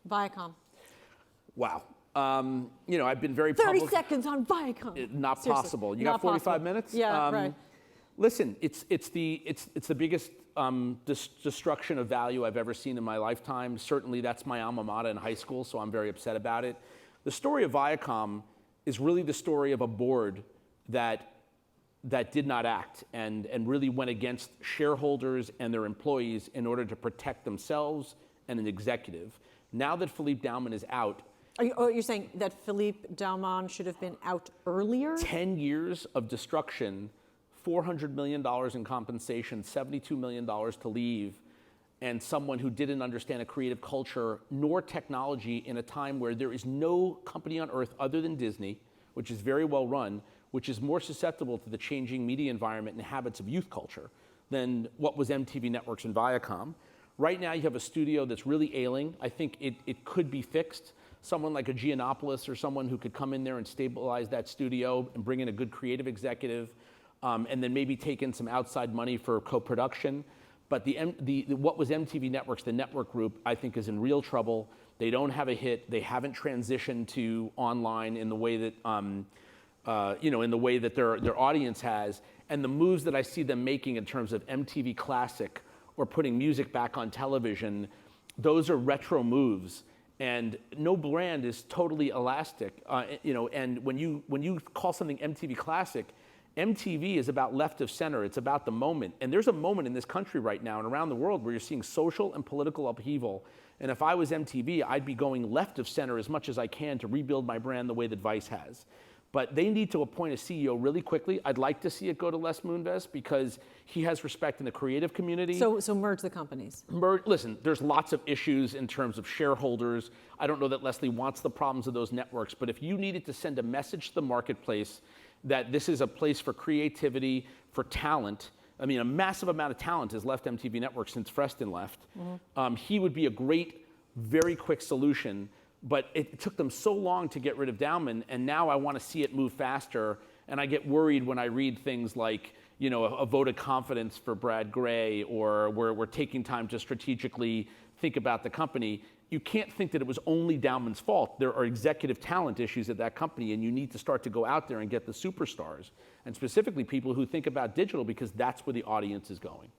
Viacom. Wow. I've been very 30 public. seconds on Viacom. Not Seriously, possible. You not got 45 possible. minutes? Yeah, right. Listen, it's the biggest destruction of value I've ever seen in my lifetime. Certainly, that's my alma mater in high school, so I'm very upset about it. The story of Viacom is really the story of a board that did not act and really went against shareholders and their employees in order to protect themselves and an executive. Now that Philippe Dauman is out, You're saying that Philippe Dauman should have been out earlier? 10 years of destruction, $400 million in compensation, $72 million to leave, and someone who didn't understand a creative culture nor technology in a time where there is no company on earth other than Disney, which is very well run, which is more susceptible to the changing media environment and habits of youth culture than what was MTV Networks and Viacom. Right now you have a studio that's really ailing. I think it could be fixed. Someone like a Giannopoulos or someone who could come in there and stabilize that studio and bring in a good creative executive, and then maybe take in some outside money for co-production. But what was MTV Networks, the network group, I think is in real trouble. They don't have a hit. They haven't transitioned to online in the way that, in the way that their audience has. And the moves that I see them making in terms of MTV Classic or putting music back on television, those are retro moves. And no brand is totally elastic. And when you call something MTV Classic, MTV is about left of center. It's about the moment. And there's a moment in this country right now and around the world where you're seeing social and political upheaval. And if I was MTV, I'd be going left of center as much as I can to rebuild my brand the way that Vice has. But they need to appoint a CEO really quickly. I'd like to see it go to Les Moonves because he has respect in the creative community. So merge the companies. Listen, there's lots of issues in terms of shareholders. I don't know that Leslie wants the problems of those networks, but if you needed to send a message to the marketplace that this is a place for creativity, for talent, I mean, a massive amount of talent has left MTV Networks since Freston left. Mm-hmm. He would be a great, very quick solution. But it took them so long to get rid of Dauman, and now I want to see it move faster. And I get worried when I read things like, a vote of confidence for Brad Gray, or we're taking time to strategically think about the company. You can't think that it was only Dauman's fault. There are executive talent issues at that company, and you need to start to go out there and get the superstars, and specifically people who think about digital because that's where the audience is going.